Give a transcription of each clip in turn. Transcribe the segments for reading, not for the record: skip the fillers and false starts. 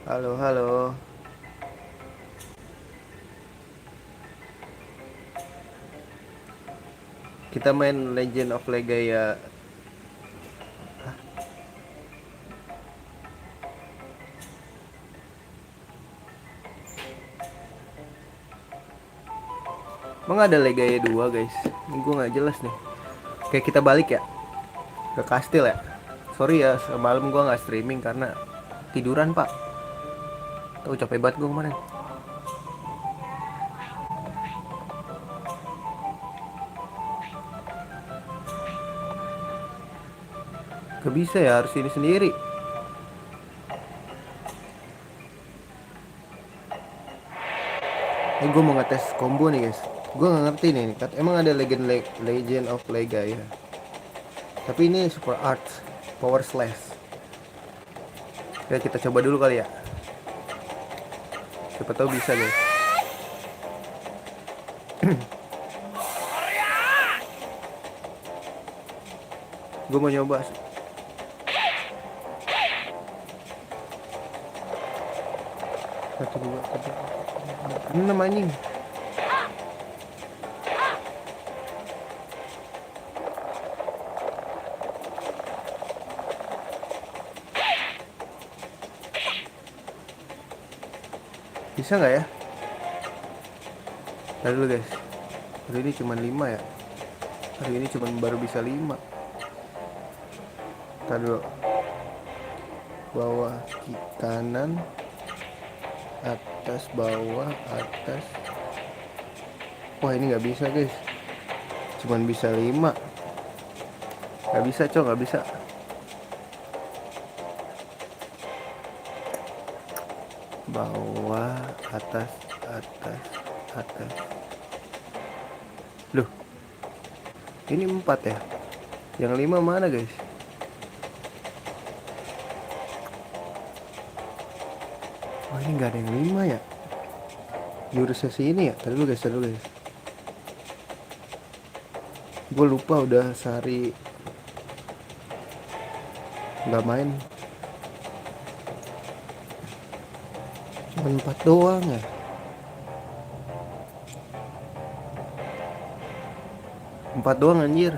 Halo, halo. Kita main Legend of Legaia. Emang ada Legaia 2 guys? Ini gue nggak jelas nih. Kayak kita balik ya ke kastil ya. Sorry ya, semalam gue nggak streaming karena tiduran pak. Tahu capek banget gue kemarin. Gak bisa ya, harus ini sendiri. Ini gue mau ngetes combo nih guys. Gue nggak ngerti nih. Emang ada Legend of Legaia. Tapi ini super art, power slash. Ya kita coba dulu kali ya. Siapa tahu bisa guys. Gue mau nyoba. Satu dua tiga enam anjing. Bisa nggak ya? Tadi dulu guys. Hari ini cuma 5 ya. Hari ini cuma baru bisa 5. Tadi dulu. Bawah, kanan, atas, bawah, atas. Wah ini nggak bisa guys. Cuman bisa 5. Nggak bisa cok, nggak bisa. Bawah, atas, atas, atas. Loh, ini 4 ya. Yang 5 mana guys? Oh ini nggak ada yang 5 ya. Jurusnya sini ya. Tadi dulu guys, tadi dulu guys. Gue lupa udah sehari nggak main. Cuma 4 doang ya. 4 doang anjir.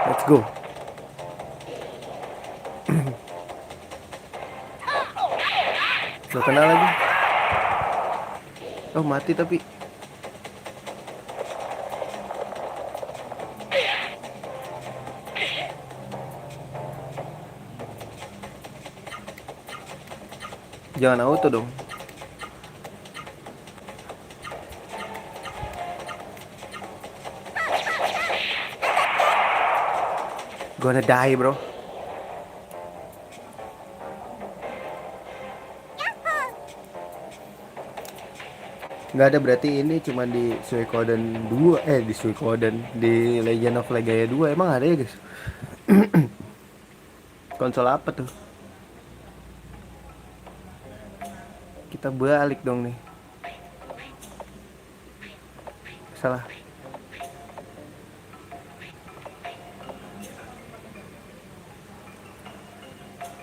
Let's go. Gak kenal lagi. Oh mati tapi. Jangan auto dong. Gonna die bro. Nggak ada berarti ini cuma di Suikoden 2. Di Suikoden. Di Legend of Legaia 2. Emang ada ya guys? Konsol apa tuh? Kita balik dong nih. Salah.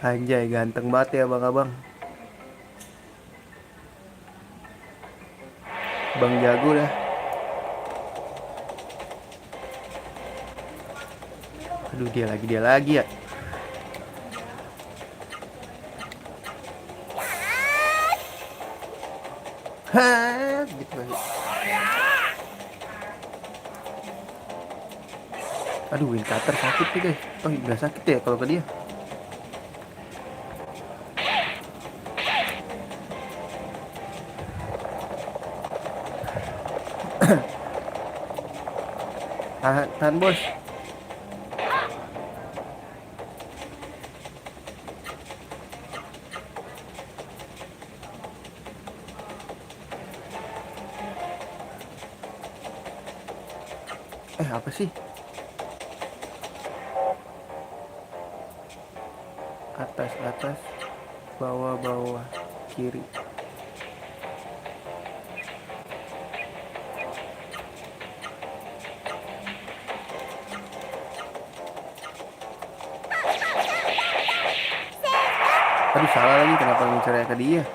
Anjay ganteng banget ya abang-abang. Bang jago dah. Aduh dia lagi ya. Hah, gitu lagi. Aduh Wind Cutter sakit tuh guys. Oh nggak sakit ya kalau ke dia. Tahan bos. Apa sih? Atas. bawah kiri. Aduh, salah lagi, kenapa ngincernya ke dia?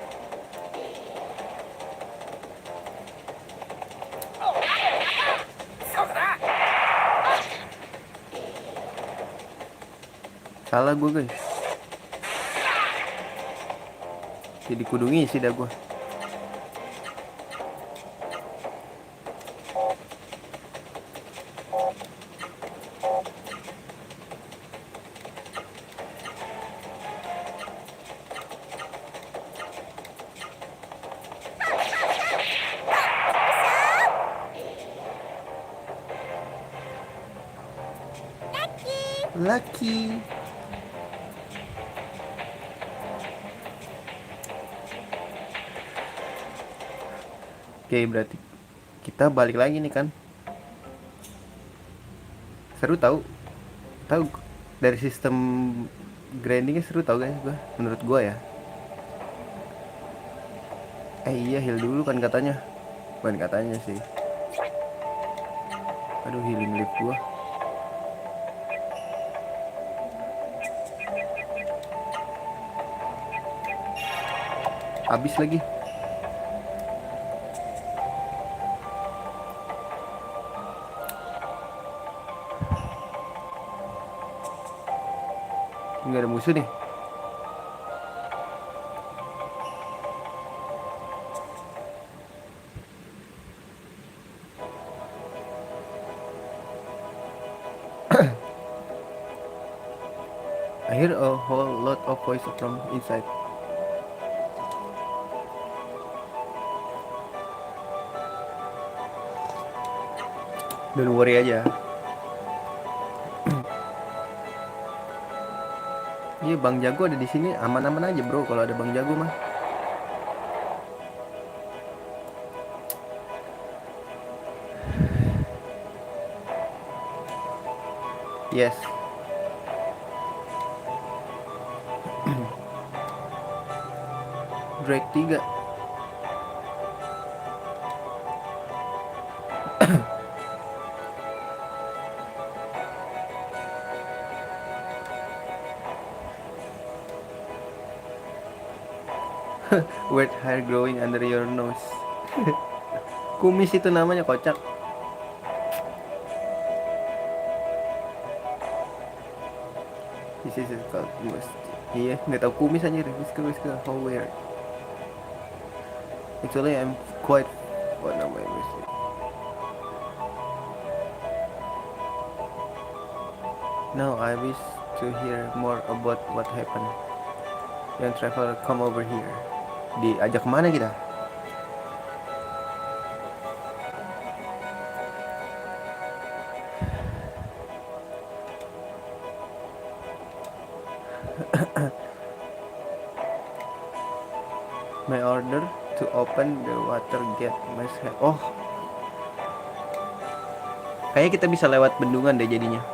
Salah gue guys, jadi kudu ngisi dah gue. Lucky. Oke, berarti kita balik lagi nih kan. Seru tahu. Tahu dari sistem grindingnya seru tau guys gua. Menurut gua ya. Iya, heal dulu kan katanya. Bukan katanya sih. Aduh, healing leaf gua. Habis lagi. Nggak ada musuh nih. I hear a whole lot of voice from inside. Don't worry aja. Iya, Bang Jago ada di sini, aman-aman aja bro kalau ada Bang Jago mah. Yes. Drake 3. Wet hair growing under your nose. Kumis itu namanya, kocak. This is called must. Iya, nggak tahu kumis aja. Whisker, how weird. Actually, I'm quite. What namanya mesti? Now I wish to hear more about what happened. Young traveler, come over here. Diajak kemana kita? My order to open the water gate must have. Oh, kayaknya kita bisa lewat bendungan deh jadinya.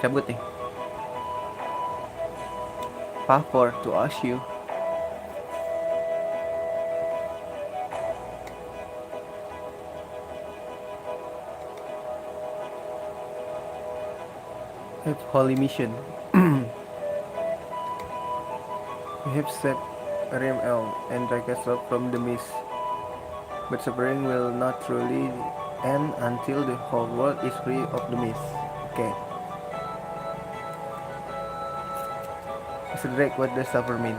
Cabut nih. Favor to ask you. Have holy mission. We have set Rim-El and Dracastle from the mist, but suffering will not truly end until the whole world is free of the mist. Okay. Mr. Drake, what does suffer mean?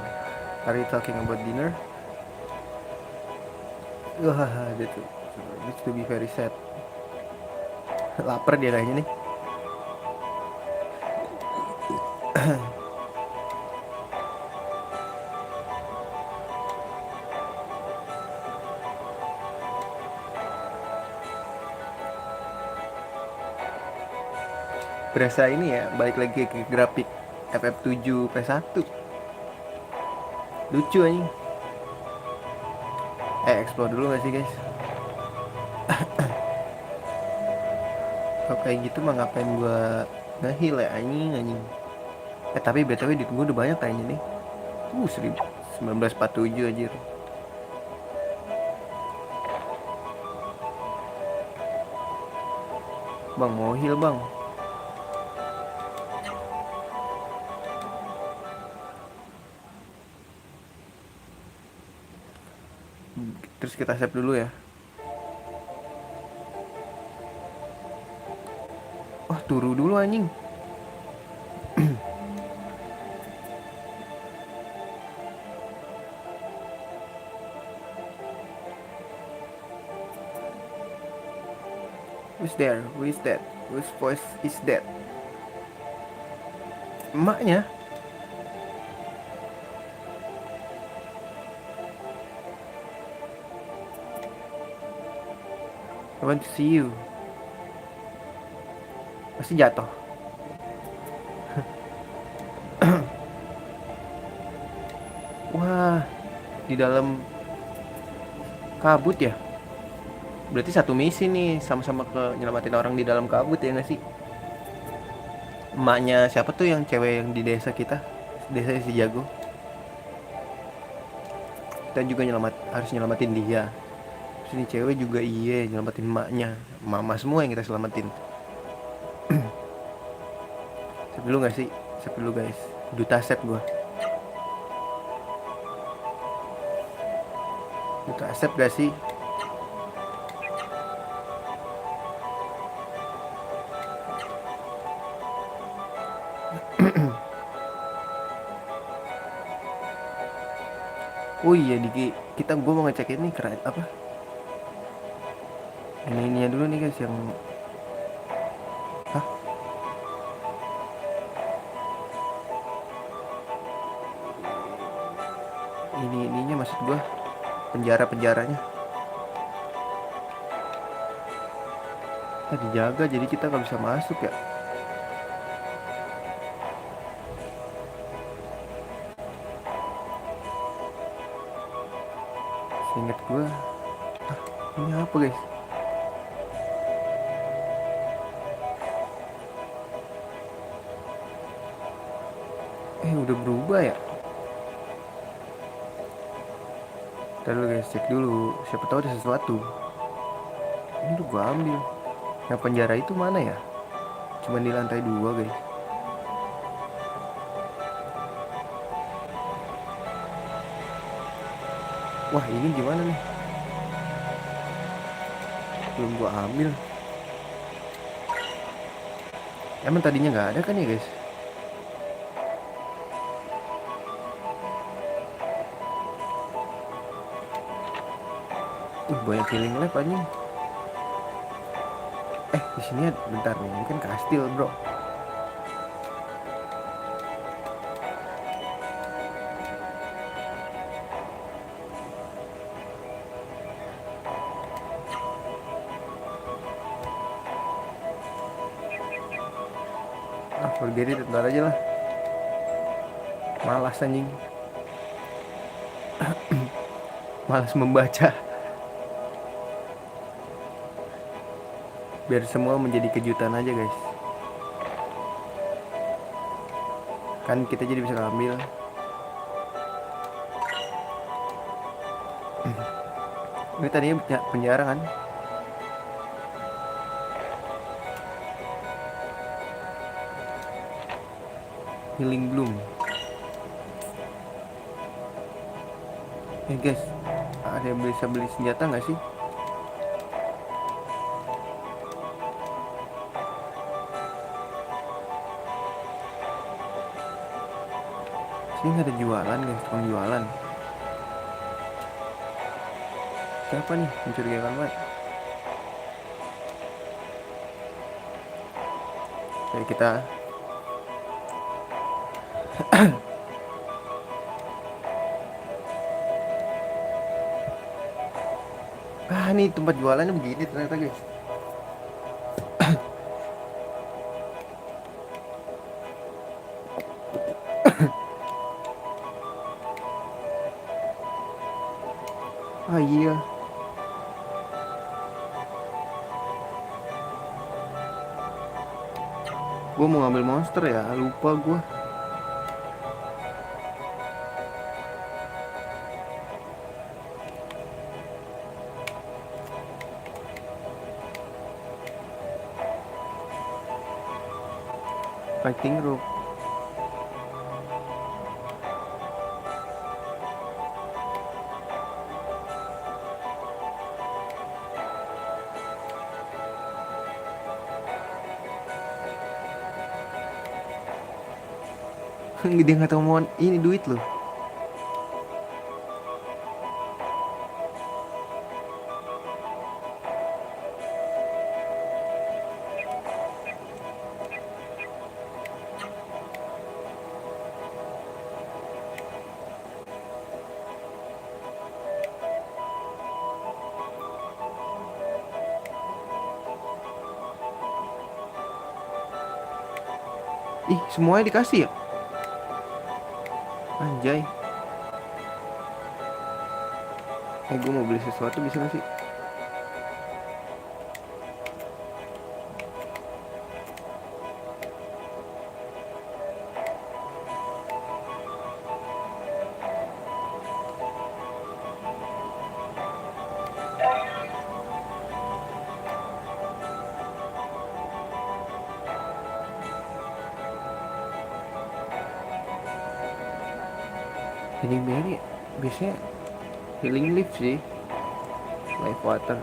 Are you talking about dinner? Wah, itu needs to be very sad. Lapar dia kayaknya nih. Berasa ini ya, balik lagi ke grafik FF7 PS1. Lucu anjing. Explore dulu gak sih guys? Kalau kayak gitu mah ngapain gua nge-heal ya, anjing anjing. Tapi btw di gua udah banyak kayaknya nih. 1947 aja. Bang mau heal bang. Terus kita save dulu ya. Oh turu dulu anjing. Who's there? Who is that? Whose voice is that? Emaknya. I want to see you. Pasti jatuh. Wah, di dalam kabut ya. Berarti satu misi nih, sama-sama ke nyelamatin orang di dalam kabut ya nggak sih? Emaknya siapa tuh yang cewek yang di desa kita? Desa si jago. Kita juga harus nyelamatin dia. Terus ini cewek juga iya nyelamatin emaknya. Mama semua yang kita selamatin. Save dulu nggak sih? Save dulu guys. Duta save gua. Duta save gak sih? Oh iya kita gue mau ngecek ini keren apa? Ini dulu nih guys yang hah? Ininya maksud gue penjaranya. Kita dijaga jadi kita nggak bisa masuk ya. Seingat gue, ini apa guys? Udah berubah ya? Ntar dulu guys, cek dulu. Siapa tahu ada sesuatu. Ini udah gue ambil. Yang penjara itu mana ya? Cuma di lantai 2 guys. Wah ini gimana nih? Belum gue ambil. Emang tadinya nggak ada kan ya guys? Banyak healing lab anjing. Di sini bentar nih, mungkin kastil bro. Forget it, bentar aja lah. Malas anjing. Malas membaca. Biar semua menjadi kejutan aja guys. Kan kita jadi bisa ngambil. Ini tadinya penjara kan? Healing Bloom. Guys, ada yang bisa beli senjata nggak sih? Sini ada jualan guys, tukang jualan. Siapa nih mencurigakan banget? Oke kita nih tempat jualannya begini ternyata guys. Ah iya, gue mau ngambil monster ya, lupa gue. Fighting rope. Dia nggak tahu mau ini duit loh. Ih, semuanya dikasih ya? Anjay. Gue mau beli sesuatu bisa gak sih? Healing berry biasanya healing leaf sih, life water.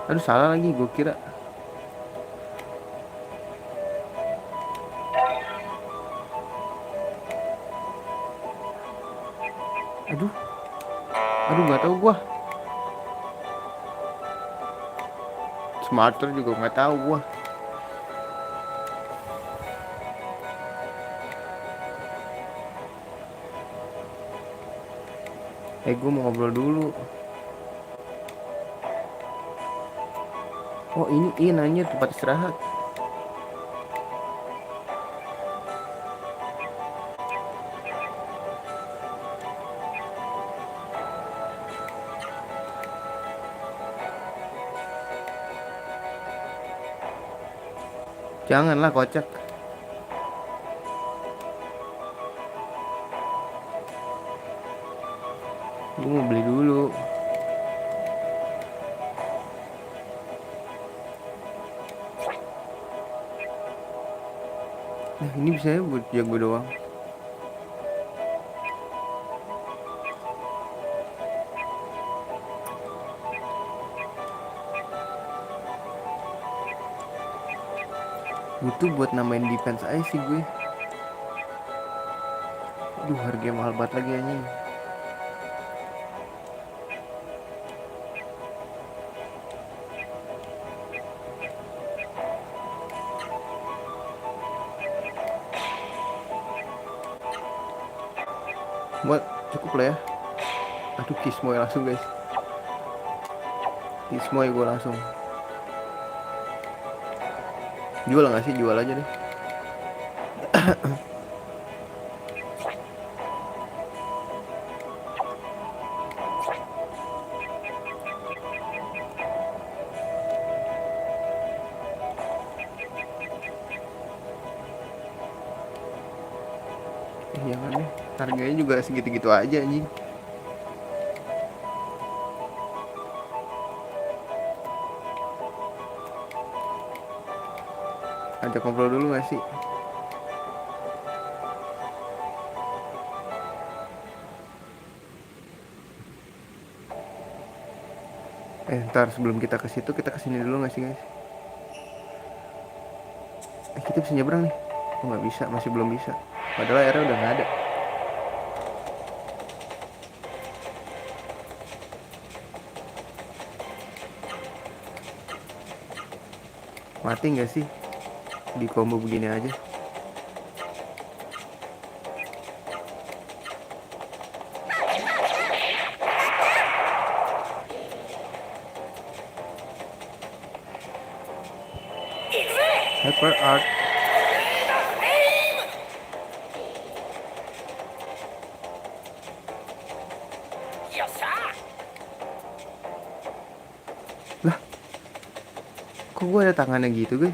Aduh salah lagi, gue kira. Aduh, aduh nggak tahu gue. Smarter juga nggak tahu gue. Gue mau ngobrol dulu. Oh ini iya nanya tempat istirahat. Janganlah kocak. Gue mau beli dulu. Nah ini bisa ya buat jago doang. Butuh buat nambahin defense aja sih gue. Aduh harganya mahal banget lagi anjing. Buat cukup lah ya. Aduh kismoy langsung guys. Kismoy gue langsung. Jual nggak sih? Jual aja deh. Jangan deh. Harganya juga segitu-gitu aja anjing. Ajak ngobrol dulu gak sih? Ntar sebelum kita ke situ kita kesini dulu gak sih guys? Kita bisa nyebrang nih. Oh nggak bisa, masih belum bisa. Padahal airnya udah nggak ada. Mati nggak sih di combo begini aja? Hyper Art. Lah, kok gue ada tangannya gitu guys?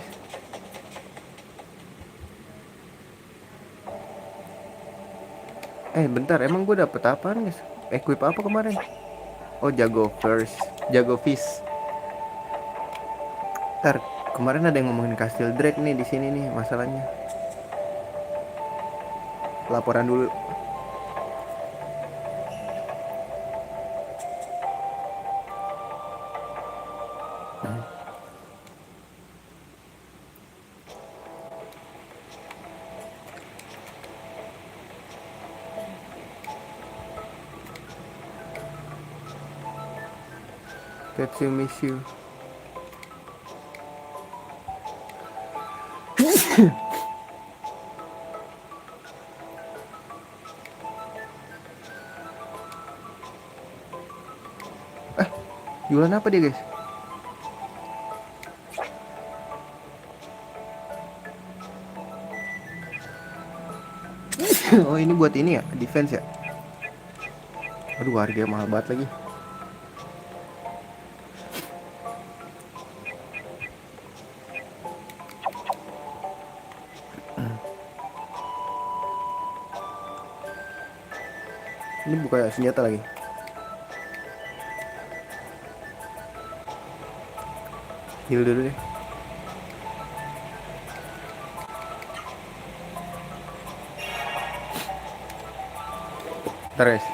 Bentar, emang gue dapet apaan guys? Equip apa kemarin? Oh, jago first, jago fish. Ntar, kemarin ada yang ngomongin Castle Drake nih di sini nih masalahnya. Laporan dulu. Tetsu miss you. Jualan apa dia guys? Oh, ini buat ini ya, defense ya. Aduh, harga mahal banget lagi. Ini buka senjata lagi. Heal dulu deh. Ntar guys.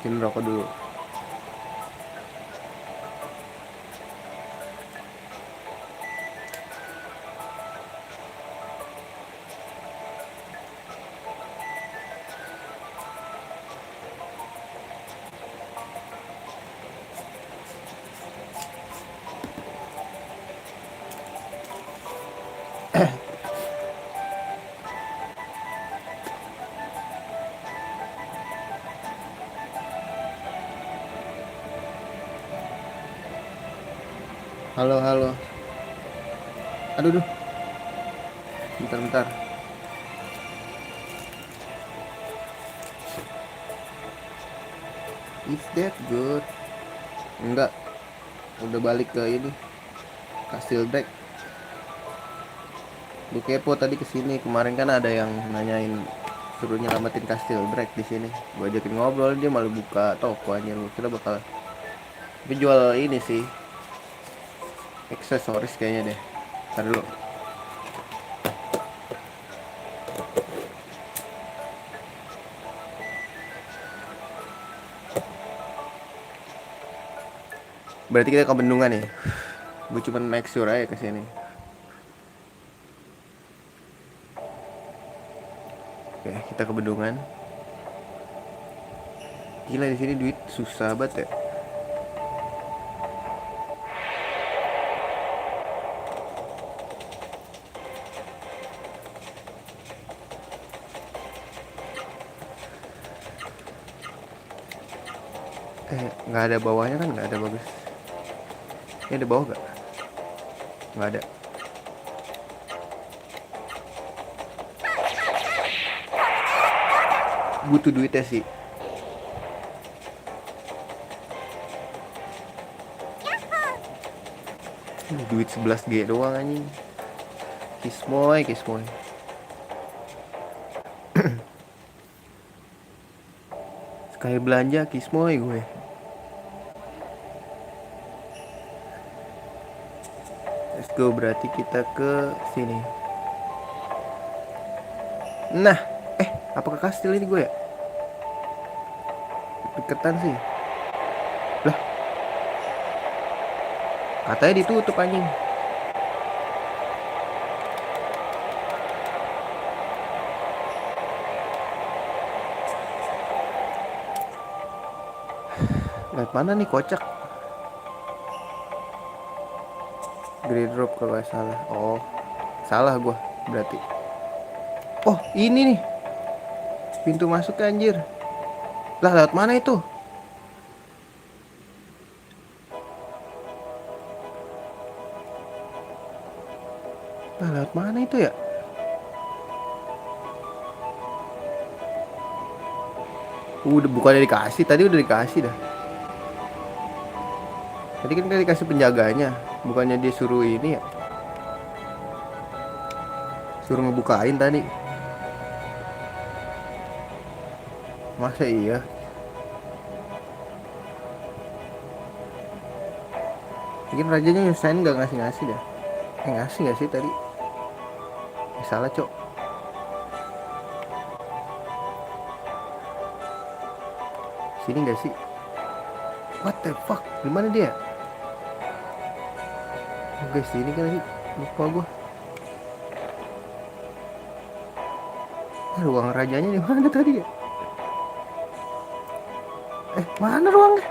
Bikin rokok dulu. Halo, halo. Aduh, duh. Bentar. Is that good? Enggak. Udah balik ke ini. Castle Drake. Gue kepo tadi kesini. Kemarin kan ada yang nanyain suruh nyelamatin Castle Drake di sini. Gue ajakin ngobrol, dia malah buka toko aja. Lu kira bakal tapi jual ini sih, aksesoris kayaknya deh. Ntar dulu. Berarti kita ke bendungan ya. Gue cuma make sure aja kesini. Oke, kita ke bendungan. Gila, di sini duit susah banget ya. Nggak ada bawahnya kan, nggak ada bagus. Ini ada bawah gak? Nggak ada. Butuh duitnya sih. Duit 11G doang anjing. Kismoy. Sekali belanja kismoy gue. Let's go, berarti kita ke sini. Nah, apa ke kastil ini gue ya? Deketan sih. Lah, katanya ditutup anjing. Lihat mana nih, kocak. Grey drop kalau gak salah. Oh, salah gue berarti. Oh, ini nih pintu masuk anjir. Lah lewat mana itu? Lah lewat mana itu ya? Udah bukannya dikasih, tadi udah dikasih dah. Tadi kan dikasih penjaganya, bukannya dia suruh ini ya? Suruh ngebukain tadi. Masa iya? Mungkin rajanya nyusahin gak ngasih-ngasih dah. Ngasih gak sih tadi? Salah cok. Sini gak sih? What the fuck? Gimana dia? Oh guys, sini kan sih? Lupa gue. Ruang rajanya di mana tadi ya? Mana ruangnya?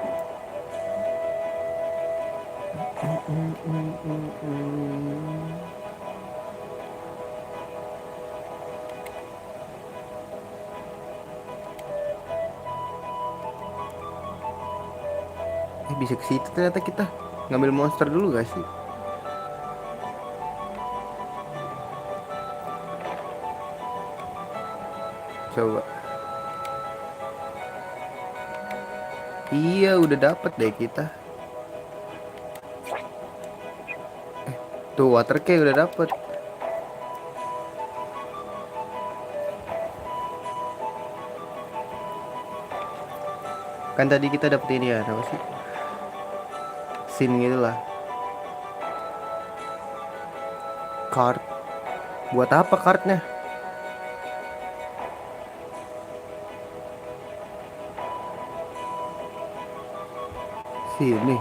Bisa ke situ ternyata kita. Ngambil monster dulu gak sih? Coba. Iya, udah dapet deh kita. Tuh water key udah dapet. Kan tadi kita dapet ini ya, apa sih? Scene gitu lah. Card. Buat apa cardnya? Sini.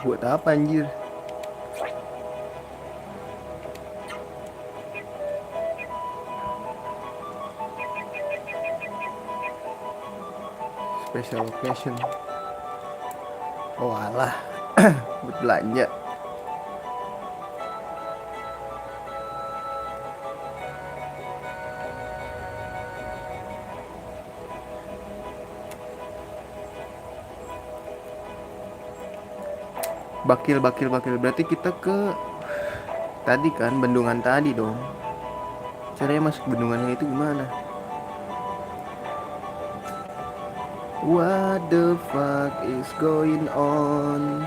Buat apa anjir? Special occasion. Oh alah. Buat belanja. Bakil. Berarti kita ke tadi kan, bendungan tadi dong. Caranya masuk bendungannya itu gimana? What the fuck is going on?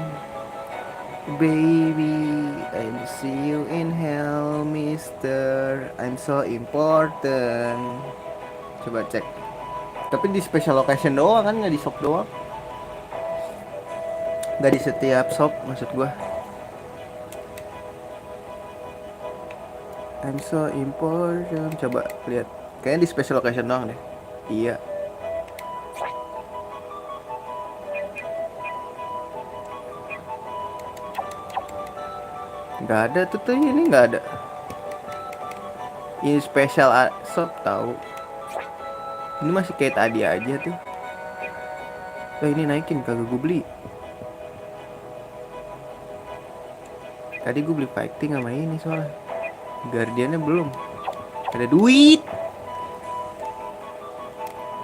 Baby, I see you in hell, mister. I'm so important. Coba cek. Tapi di special location doang kan, nggak di shop doang. Nggak di setiap shop maksud gua. I'm so important. Coba lihat. Kayaknya di special location doang deh. Iya. Nggak ada tuh ini nggak ada. Ini special shop tahu. Ini masih kayak tadi aja tuh. Ini naikin kagak gue beli. Tadi gue beli fighting sama ini soalnya. Guardiannya belum. Ada duit.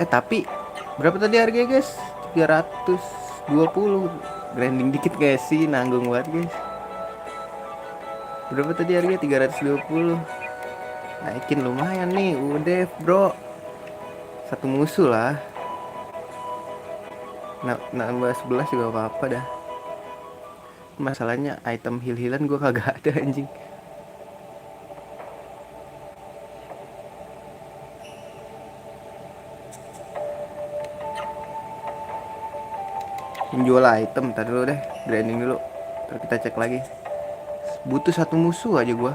Tapi berapa tadi harganya guys? 320. Grinding dikit guys sih, nanggung banget guys. Berapa tadi harganya? 320. Naikin lumayan nih, udah bro. Satu musuh lah. Nambah 11 juga apa-apa dah. Masalahnya item heal-healan gue kagak ada anjing. Menjual item, tadi dulu deh, grinding dulu. Terus kita cek lagi. Butuh satu musuh aja gue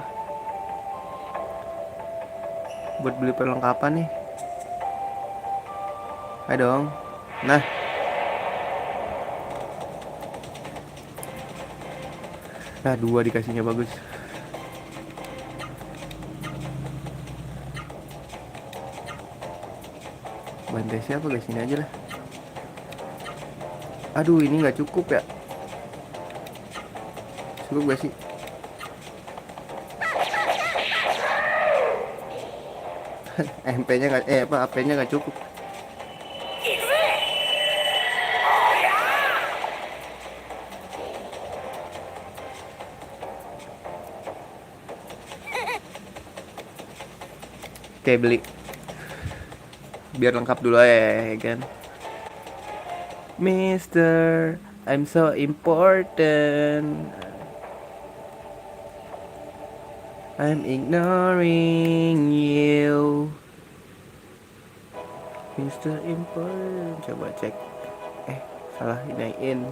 buat beli perlengkapan nih. Ayo dong. Nah, dua dikasihnya bagus. Bantai siapa guys, ini aja lah. Aduh, ini nggak cukup ya. Cukup gak sih? MP-nya nggak, apa AP-nya nggak cukup. Oke, beli biar lengkap dulu ya kan. Mister, I'm so important. I'm ignoring you. Mister Important. Coba cek. Salah naikin.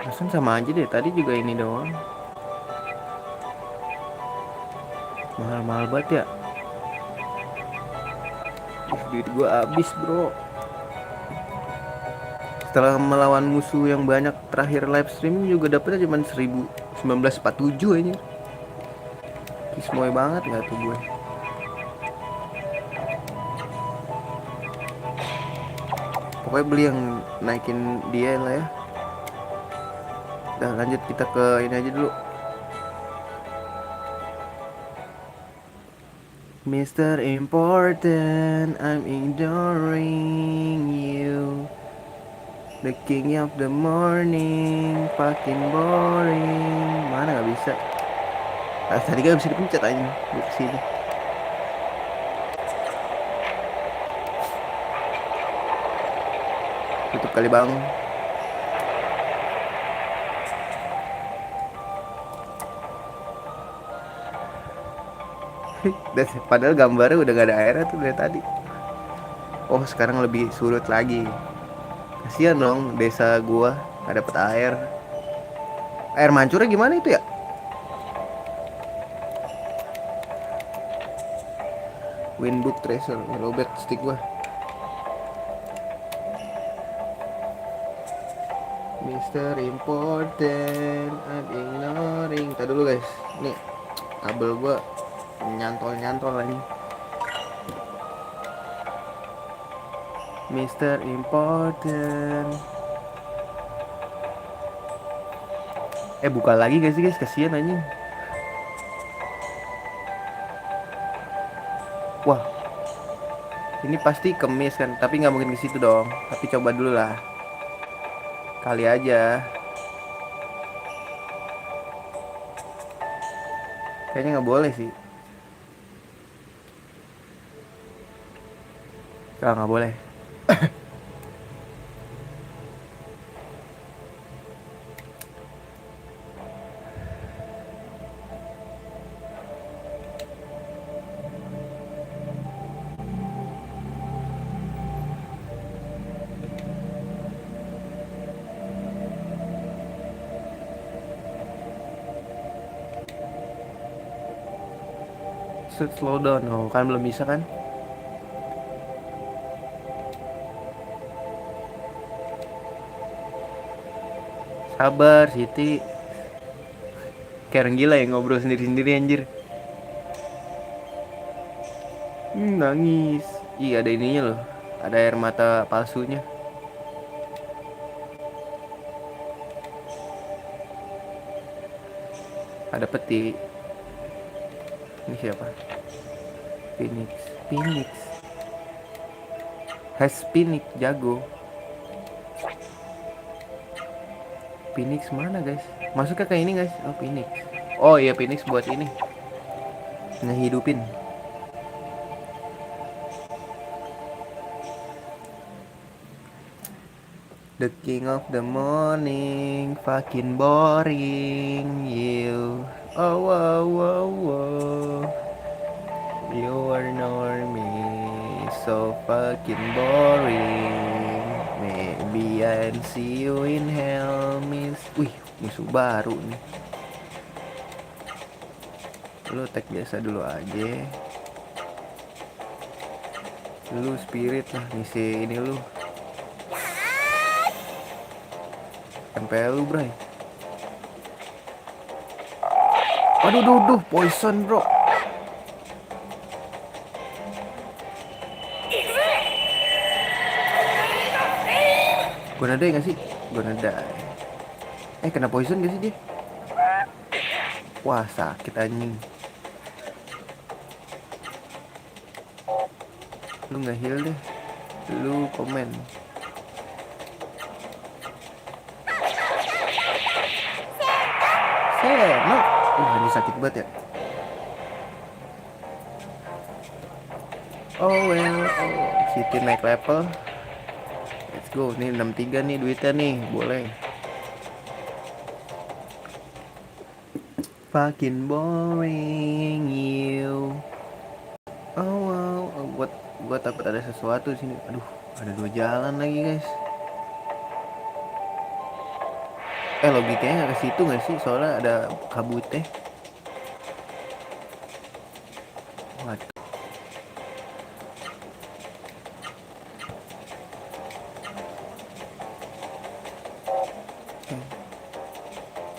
Rasanya sama aja deh. Tadi juga ini doang. Mahal-mahal banget ya. Duit gue habis bro. Setelah melawan musuh yang banyak, terakhir live streaming juga dapetnya cuma 1947 aja. Kismoy banget nggak tuh gue. Pokoknya beli yang naikin dia lah ya. Udah lanjut kita ke ini aja dulu. Mister Important, I'm ignoring you. The king of the morning, fucking boring. Mana nggak bisa? Tadi kan bisa dipencet aja. Di sini. Tutup kali bang. Padahal gambarnya udah gak ada airnya tuh dari tadi. Oh sekarang lebih surut lagi. Kasian dong desa gua gak dapet air. Air mancurnya gimana itu ya? Windbook Tracer, lobet stick gua. Mister Important, I'm ignoring. Tadi dulu guys, nih kabel gua nyantol lagi. Mister Important. Buka lagi guys, kasihan anjing. Wah, ini pasti kemis kan, tapi nggak mungkin ke situ dong. Tapi coba dulu lah, kali aja. Kayaknya nggak boleh sih. Nggak boleh. Slow down. Oh kan belum bisa kan. Sabar Siti. Kayak orang gila ya ngobrol sendiri-sendiri anjir. Nangis. Iya ada ininya loh. Ada air mata palsunya. Ada peti. Ini siapa? Phoenix. Phoenix jago. Phoenix mana guys? Masuknya kayak ini guys. Oh Phoenix. Oh iya Phoenix buat ini. Ngehidupin. The king of the morning, fucking boring you. Oh wow wow wow. You are normie, so fucking boring. Maybe I'll see you in hell, miss. Wih, musuh baru nih. Lu tag biasa dulu aja. Lu spirit lah, ngisi ini lu. MPL lu, bray. Aduh, poison, bro. Gonadai gak sih? Gonadai. Kena poison gak sih dia? Wah sakit anjing. Lu nggak heal deh. Lu komen. Seno. Ini sakit banget ya. Oh well, oh. City naik level. Let's go. Nih 63 nih duitnya nih, boleh. Fucking boring you. Oh wow, oh, gua takut ada sesuatu di sini. Aduh, ada 2 jalan lagi guys. Logikanya nggak ke situ nggak sih? Soalnya ada kabutnya. Waduh.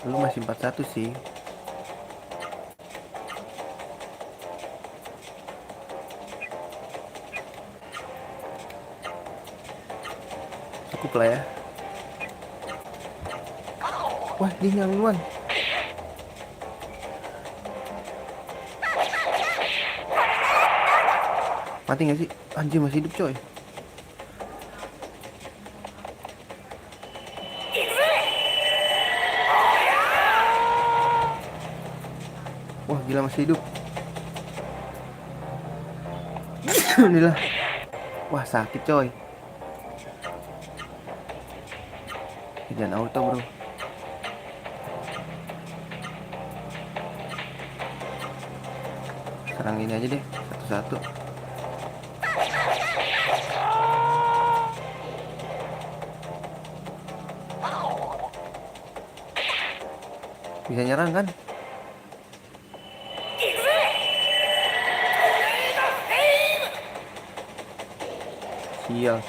Lu masih 41 sih. Cukup lah ya. Wah, dia nyangluan. Mati gak sih? Anjir masih hidup coy. Wah gila masih hidup. Inilah. Wah sakit coy. Jangan auto bro. Serang ini aja deh satu-satu. Bisa nyerang kan? Sial.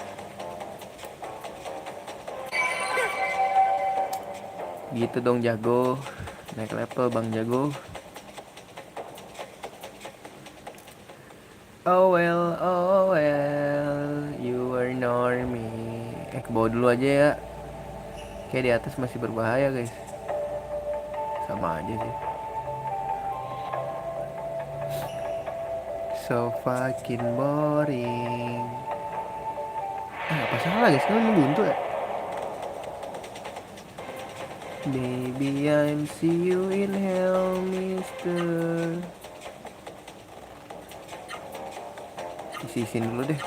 Gitu dong jago. Naik level bang jago. Oh well, you are normie. Ke bawah dulu aja ya. Kayak di atas masih berbahaya guys. Sama aja sih. So fucking boring. Apa salah guys? Kan buntu ya. Baby I'm see you in hell mister. Isi-isin dulu deh.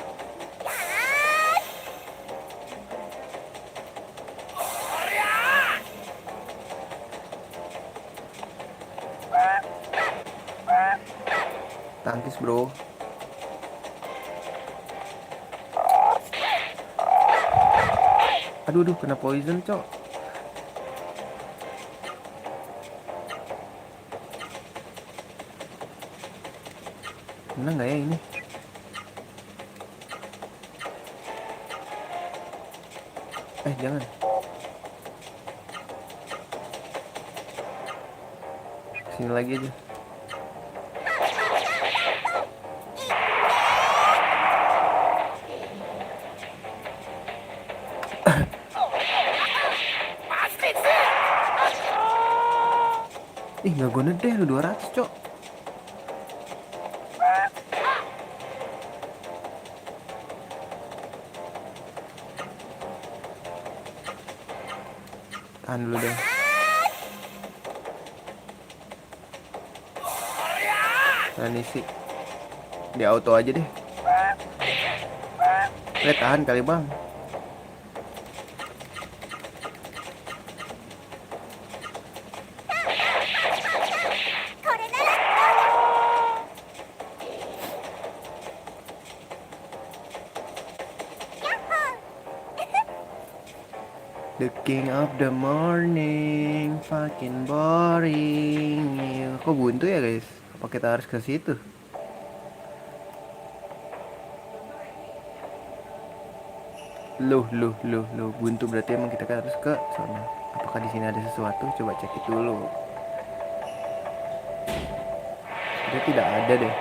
Tangkis bro. Aduh kena poison cok. Menang gak ya ini? Jangan. Sini lagi aja. Gak guna deh lu 200 cok. Tahan dulu deh. Tahan isi. Di auto aja deh. Tahan kali bang. The king of the morning, fucking boring. Kok buntu ya guys? Apa kita harus ke situ? Loh, buntu berarti emang kita harus ke sana. Apakah di sini ada sesuatu? Coba cek itu dulu. Dia tidak ada deh.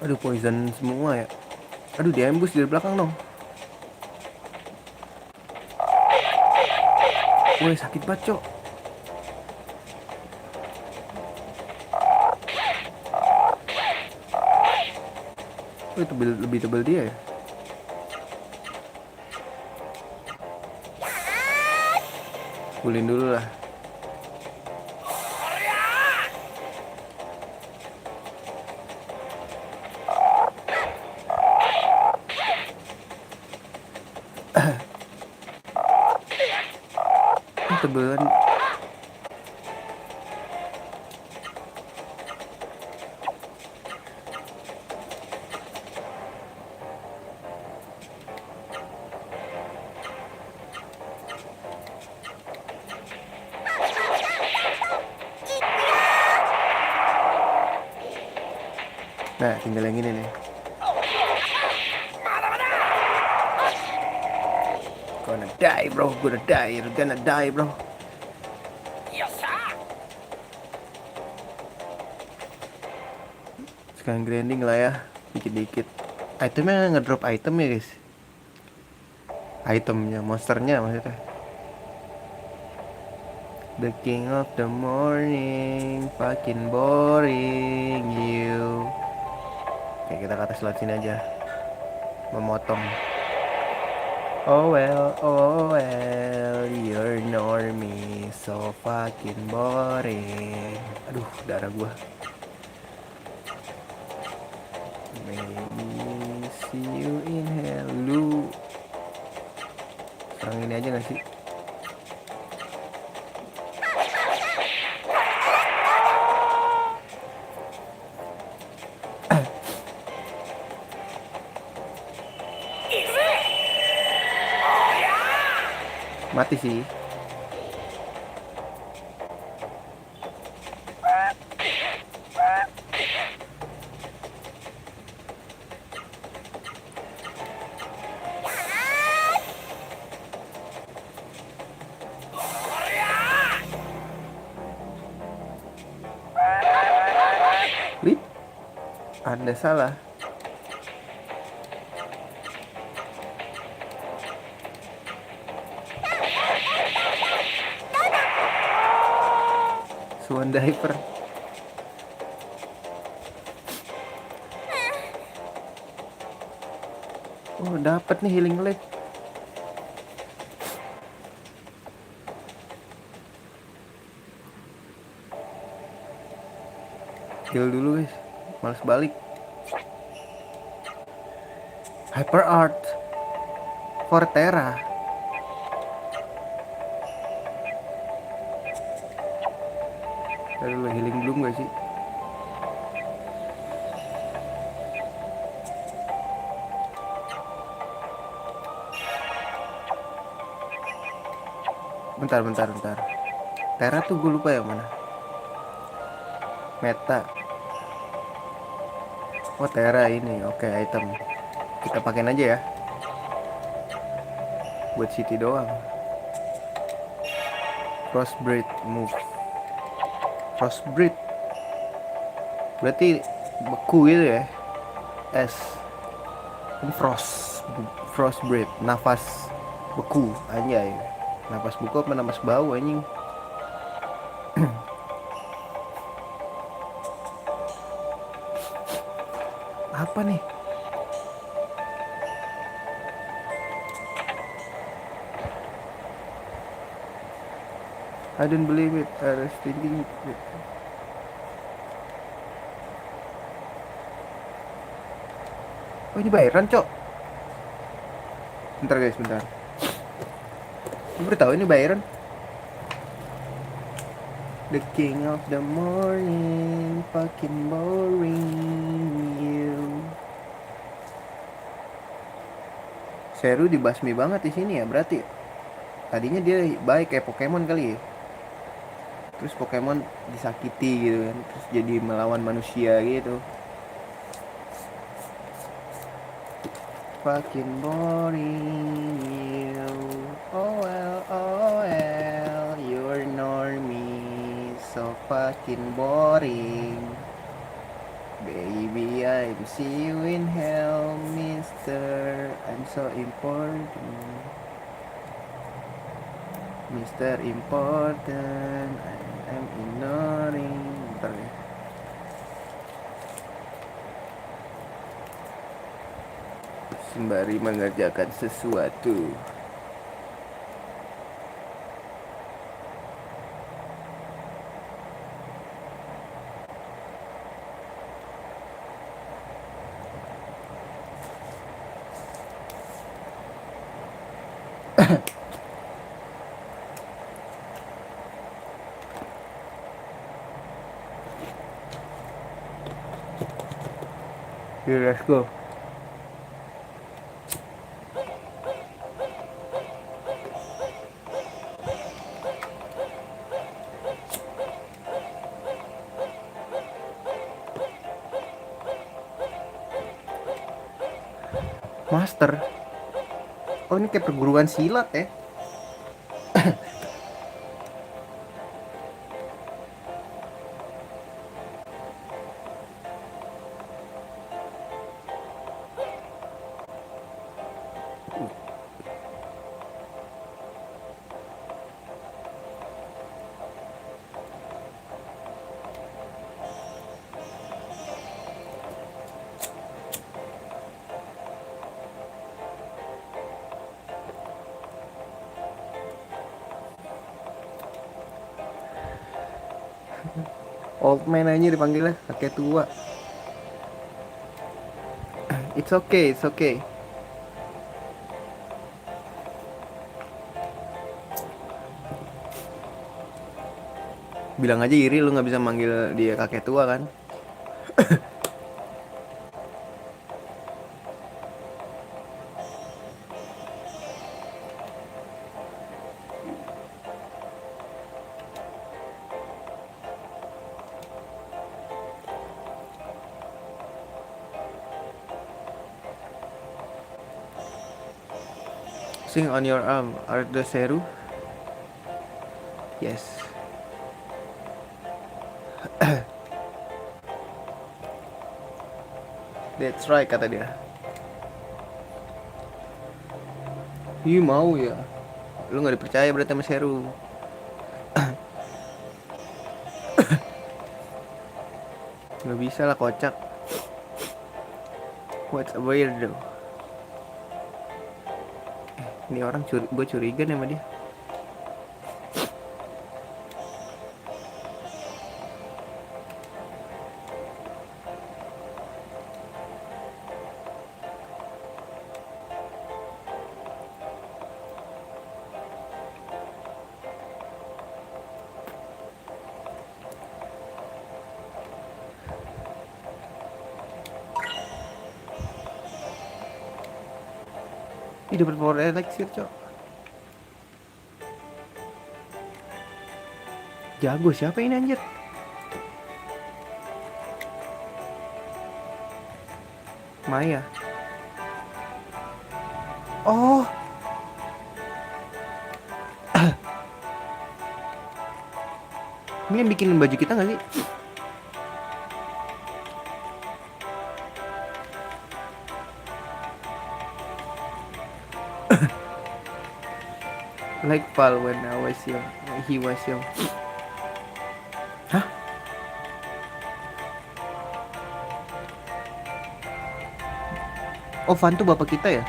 Aduh poison semua ya. Aduh dia ambush dari belakang dong. Woi sakit banget cok. Oh, lebih tebal dia ya. Pulin dulu lah. Tebelan. Nah, tinggal yang ini nih. Gonna die bro, gonna die, you're gonna die bro. Sekarang grinding lah ya, dikit-dikit. Itemnya ngedrop item ya guys. Itemnya, monsternya maksudnya. The king of the morning, fucking boring you. Oke, kita ke atas lewat sini aja. Memotong. Oh well, you're normie, so fucking boring. Aduh, darah gua. Maybe see you in hell. Lu serang ini aja gak sih? Mati sih. Wih, Anda salah. Swan diaper. Oh, dapat nih healing leg. Heal dulu guys, males balik. Hyper Art Forterra. Aduh, healing belum gak sih? Bentar. Terra tuh gue lupa yang mana. Meta. Oh, Terra ini. Oke, item. Kita pakein aja ya. Buat city doang. Crossbreed move. Crossbreed. Berarti beku gitu ya. S. Frostbreed. Nafas beku. Anjay. Nafas beku apa nafas bau anjing? Apa nih? I don't believe it. I was thinking it. Oh, ini Byron, cok. Bentar guys, bentar. Gue baru tahu ini Byron. The king of the morning, fucking boring you. Seru dibasmi banget di sini ya, berarti. Tadinya dia baik kayak Pokemon kali ya. Terus Pokemon disakiti gitu kan, terus jadi melawan manusia gitu. Fucking boring you. Oh well, you're normie, so fucking boring. Baby, I'm see you in hell, mister. I'm so important. Mister Important, I'm ignoring. Bentar ya. sembari mengerjakan sesuatu. Yuk, let's go. Master. Oh, ini kayak perguruan silat ya. Old man aja dipanggilnya, kakek tua. It's okay, it's okay. Bilang aja iri lu nggak bisa manggil dia kakek tua kan? Sing on your arm, are the Seru? Yes. That's right, kata dia. Ih, mau ya? Lu nggak dipercaya berarti sama Seru. Nggak bisa lah, kocak. What's a weirdo? Ini orang gue curiga nih sama dia. Ih, dapat power elixir, cok. Jago siapa ini anjir? Maya. Oh. Ini yang bikin baju kita gak sih? Like Val when I was young. He was young. Hah? Oh, Van tuh bapak kita ya?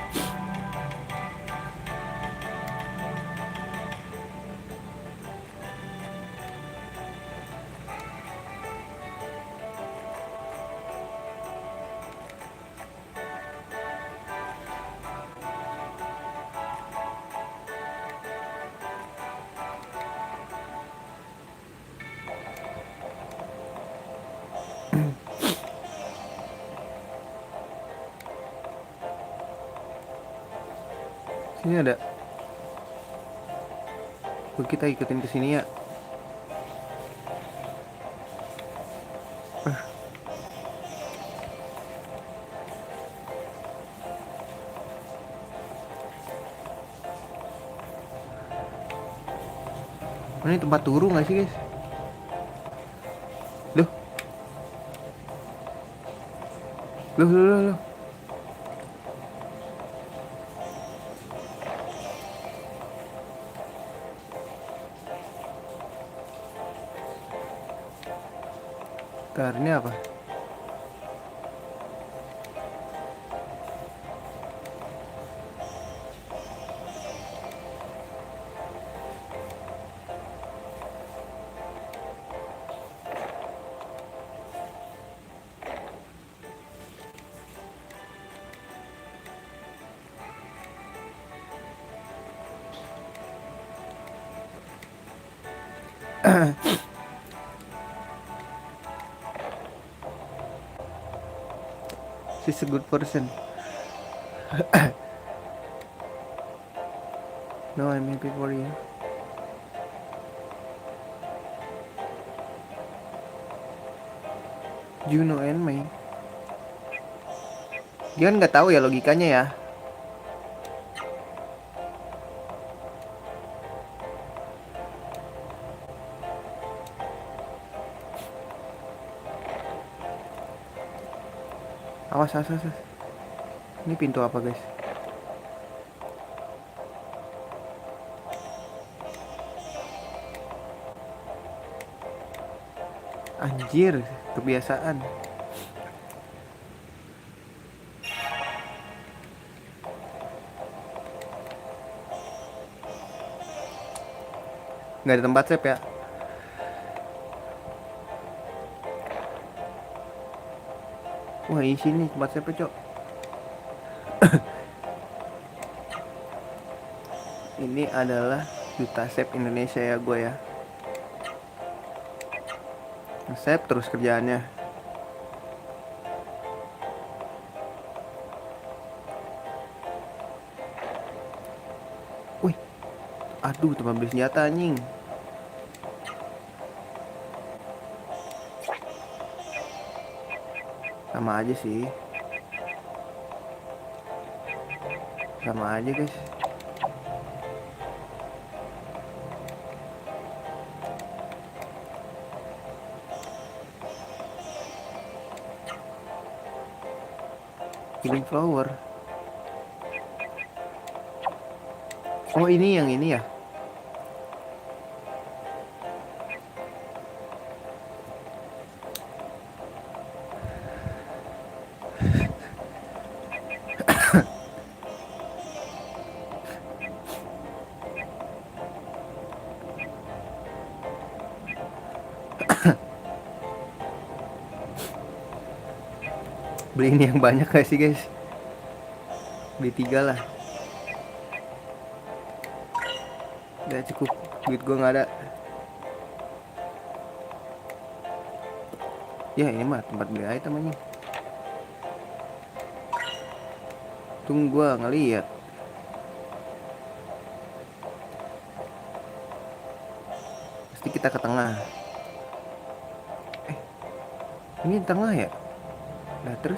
Sini ada. Kita ikutin ke sini ya. Ini tempat turun gak sih, guys? Loh. Loh. Bentar, ini apa? She's a good person. No, I'm happy for you. Juno and Mei. Dia kan nggak tahu ya logikanya ya. Awas, awas, awas. Ini pintu apa guys? Anjir, kebiasaan. Nggak ada tempat save ya. Wah, ini sini tempat save, Cok. Ini adalah duta save Indonesia ya gue ya. Save terus kerjaannya. Wih, aduh tempat beli senjata anjing. Sama aja sih. Sama aja guys. Killing flower. Oh ini yang ini ya. Beli ini yang banyak gak sih guys? Beli 3 lah. Udah cukup, duit gue gak ada. Ya ini mah tempat beli item aja. Tunggu gue ngeliat. Pasti kita ke tengah. Ini tengah ya? Nah terus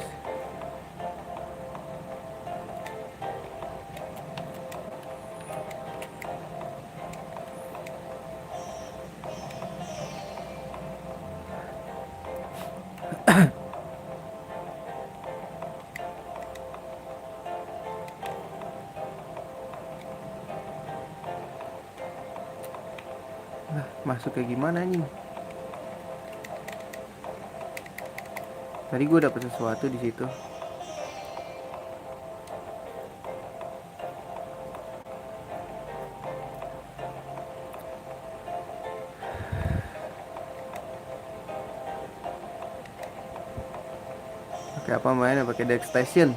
nah, masuk kayak gimana nih? Tadi gue dapet sesuatu di situ. Pakai apa mainnya? Pakai Deck Station.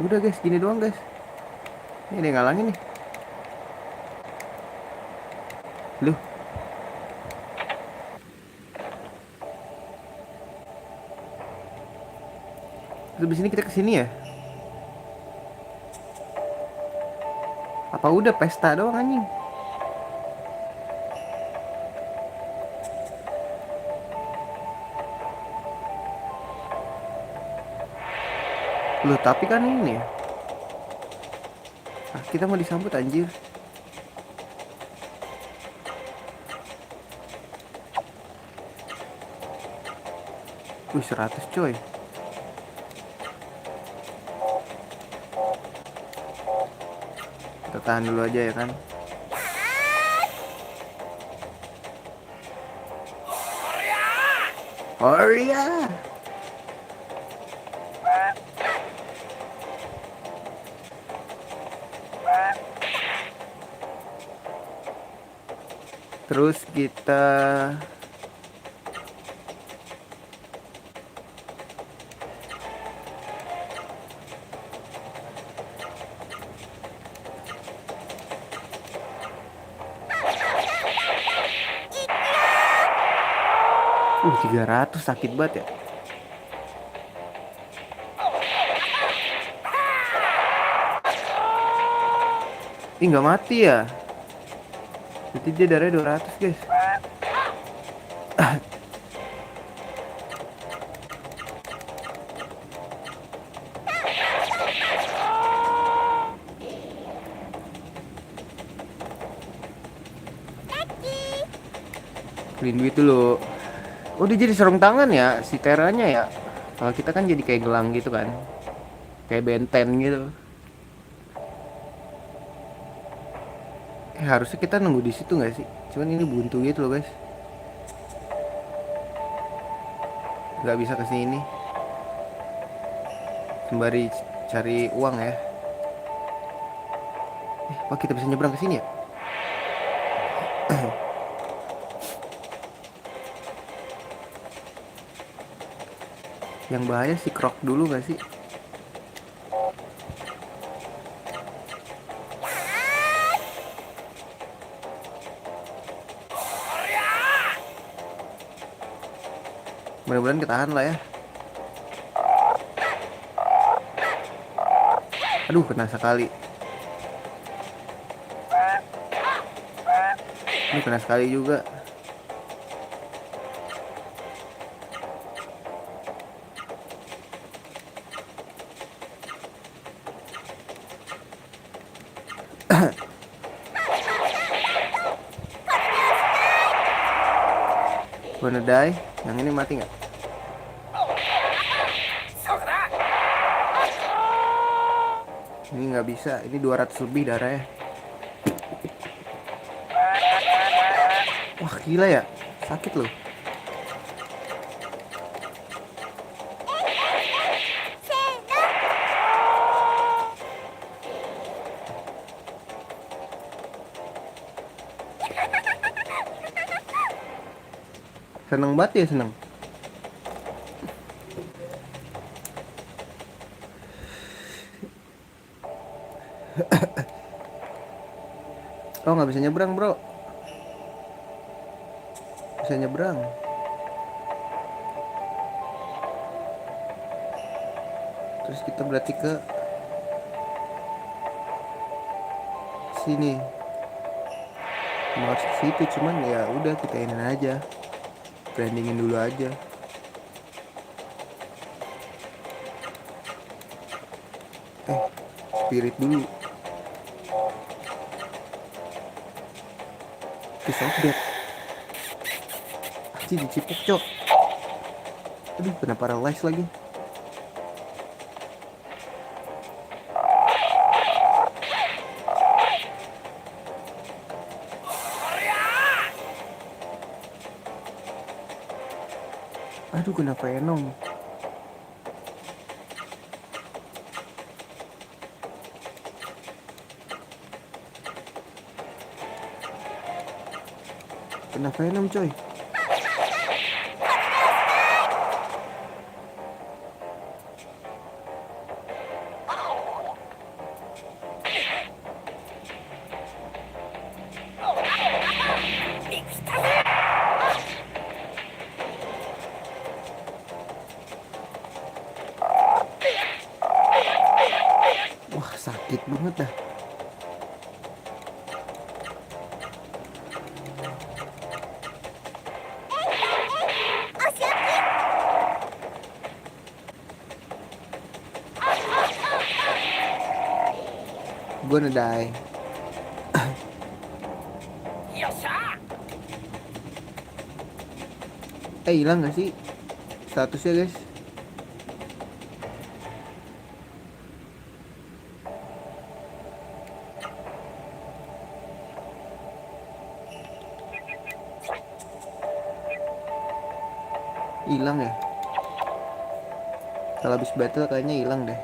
Udah guys, gini doang guys. Ini ada yang ngalangin nih. Loh. Terus di sini kita kesini ya? Apa udah pesta doang anjing? Loh tapi kan ini ya. Ah, kita mau disambut anjir. Wih 100 coy. Kita tahan dulu aja ya kan. Oria. Terus kita 300 sakit banget ya. Ih, nggak mati ya. Berarti dia darahnya 200 guys. Clean duit dulu. Oh, dia jadi sarung tangan ya si Teranya ya. Kalau kita kan jadi kayak gelang gitu kan. Kayak benten gitu. Harusnya kita nunggu di situ nggak sih? Cuman ini buntu gitu loh guys. Nggak bisa ke sini. Sembari cari uang ya. Apa kita bisa nyebrang ke sini ya? Yang bahaya si Krok dulu nggak sih? Mudah-mudahan ketahan lah ya. Aduh, kena sekali. Ini kena sekali juga. Gonna die. Yang ini mati nggak? Ini nggak bisa. Ini 200 lebih darahnya. Wah, gila ya. Sakit loh. Seneng banget ya, seneng. Oh, nggak bisa nyebrang bro. Bisa nyebrang. Terus kita berarti ke sini. Mau harus ke situ, cuman ya udah kita ini aja. Brandingin dulu aja. Spirit dulu. Pisau dead. Aji dicipok cok. Aduh, kena paralyze lagi. Aduh, kena Venom. Kena Venom coy. Wah, sakit banget dah. Gonna die. Hilang gak sih statusnya guys? Hilang ya? Kalau habis battle kayaknya hilang deh.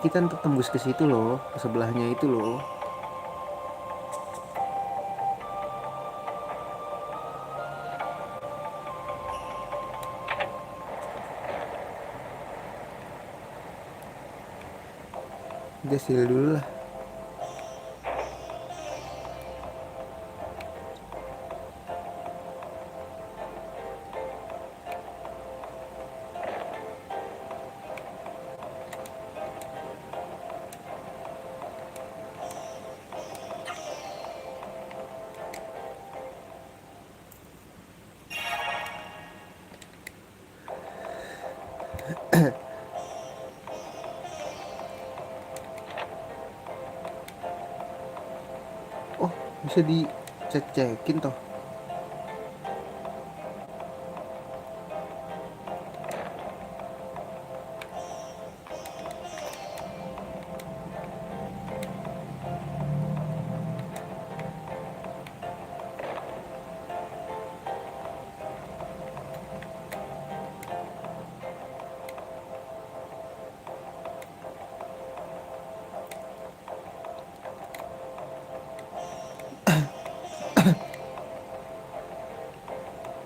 Kita untuk tembus ke situ loh, ke sebelahnya itu loh. Gasil dulu lah. Oh, bisa dicek-cekin toh.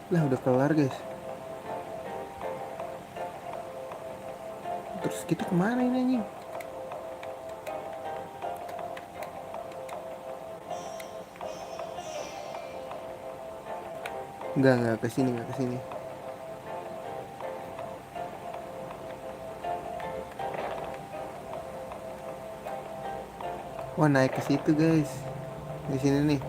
Lah udah kelar guys. Terus kita kemana ini anjing? Enggak kesini, enggak kesini. Wah, naik ke situ guys. Di sini nih.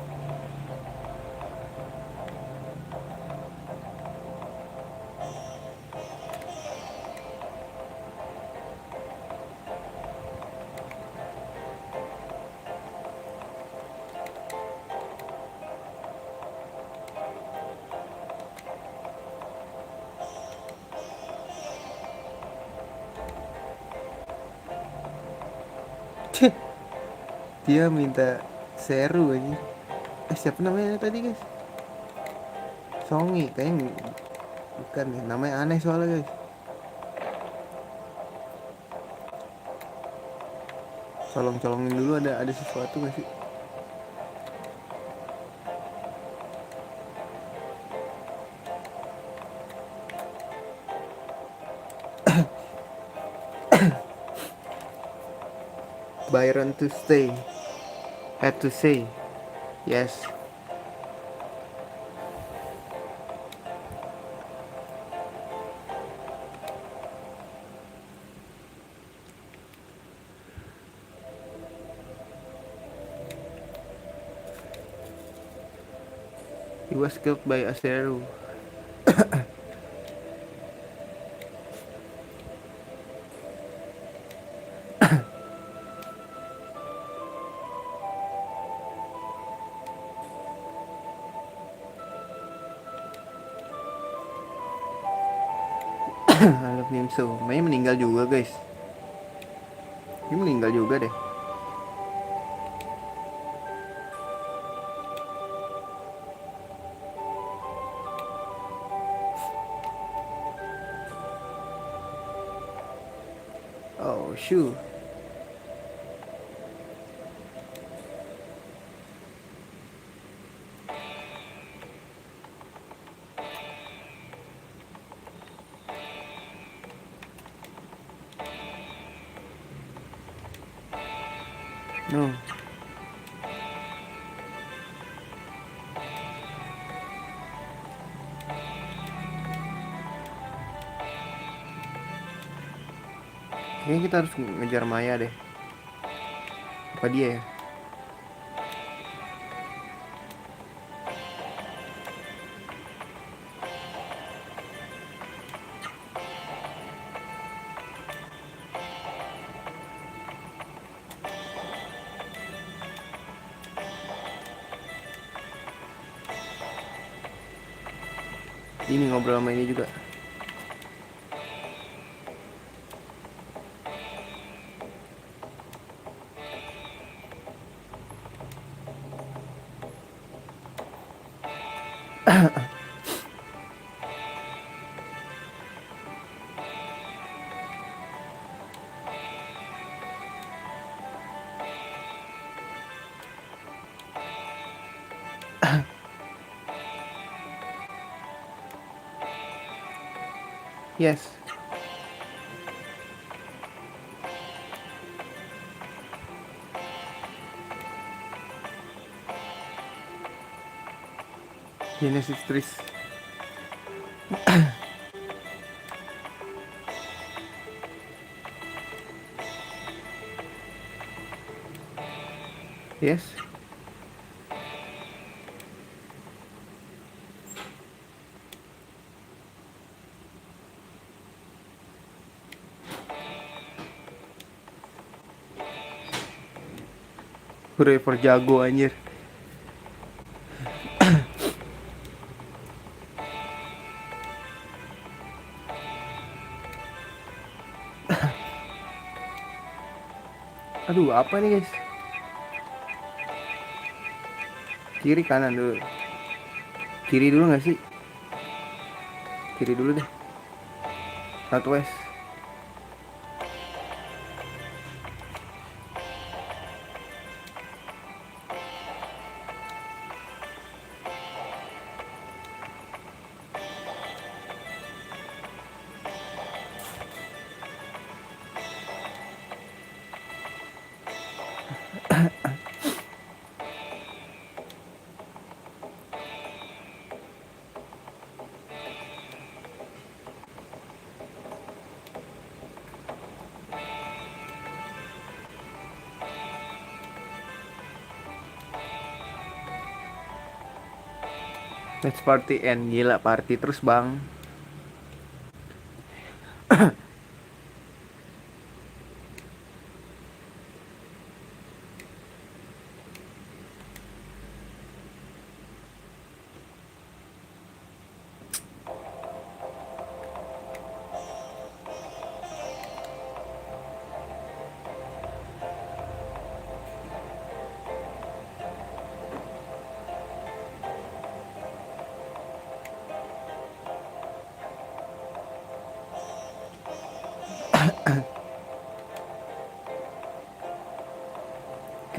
Dia minta seru aja. Siapa namanya tadi guys? Songi, kayaknya bukan nih. Namanya aneh soalnya guys. Colong-colongin dulu, ada sesuatu gak sih? Byron to stay. Had to say yes. He was killed by Aseru. I love him so. May meninggal juga guys. Dia meninggal juga deh. Oh shoot. No. Kayaknya kita harus ngejar Maya deh. Apa dia ya? Ini ngobrol sama ini juga. Yes. Genesis Trees. Yes. Forever jago anjir. Aduh, apa nih guys? Kiri kanan dulu. Kiri dulu gak sih? Kiri dulu deh. Northwest. Let's party and gila party terus bang.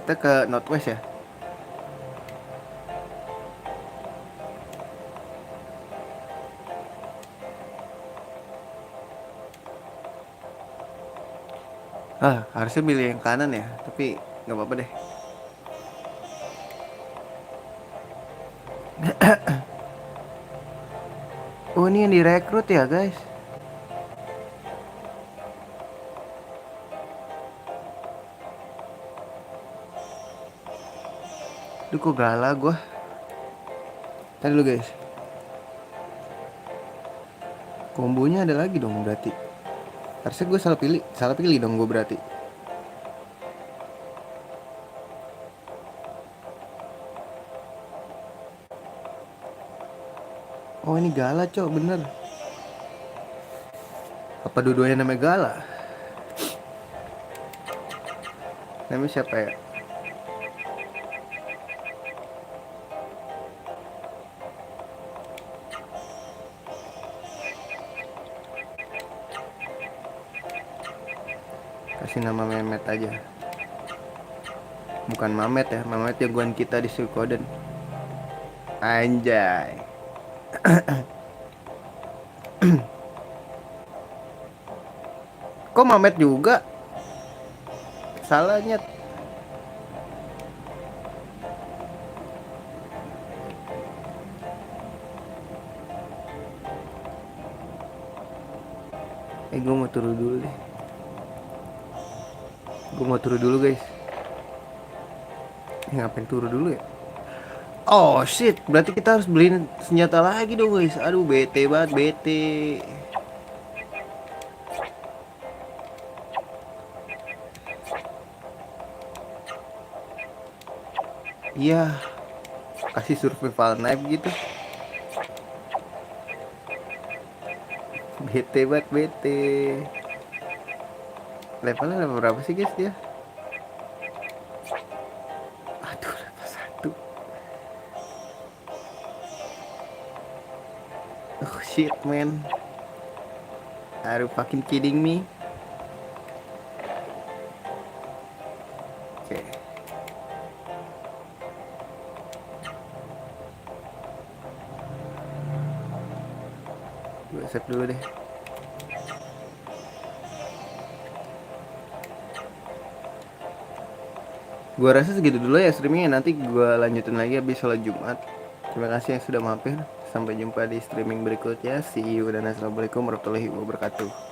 Kita ke Northwest ya. Harusnya milih yang kanan ya, tapi nggak apa-apa deh. Oh ini yang direkrut ya guys. Duh kok galah gue. Tadi dulu guys. Kombonya ada lagi dong berarti. Harusnya gue salah pilih dong gue berarti. Oh ini Gala cok, bener. Apa dua-duanya namanya Gala? Namanya siapa ya? Kasih nama Mehmet aja. Bukan Mamet ya, Mamet jagoan kita di Suikoden. Anjay. Kok Mamet juga? Salahnya. Gue mau turun dulu deh. Gue mau turun dulu guys. Ngapain turun dulu ya? Oh shit, berarti kita harus beliin senjata lagi dong guys. Aduh bete banget, bete. Iya, kasih survival knife gitu. Bete banget, bete. Levelnya level berapa sih guys dia? Aduh, level 1. Oh shit man. Are you fucking kidding me? Oke. Gue save dulu deh. Gua rasa segitu dulu ya streamingnya, nanti gua lanjutin lagi habis sholat Jumat. Terima kasih yang sudah mampir. Sampai jumpa di streaming berikutnya. See you dan assalamualaikum warahmatullahi wabarakatuh.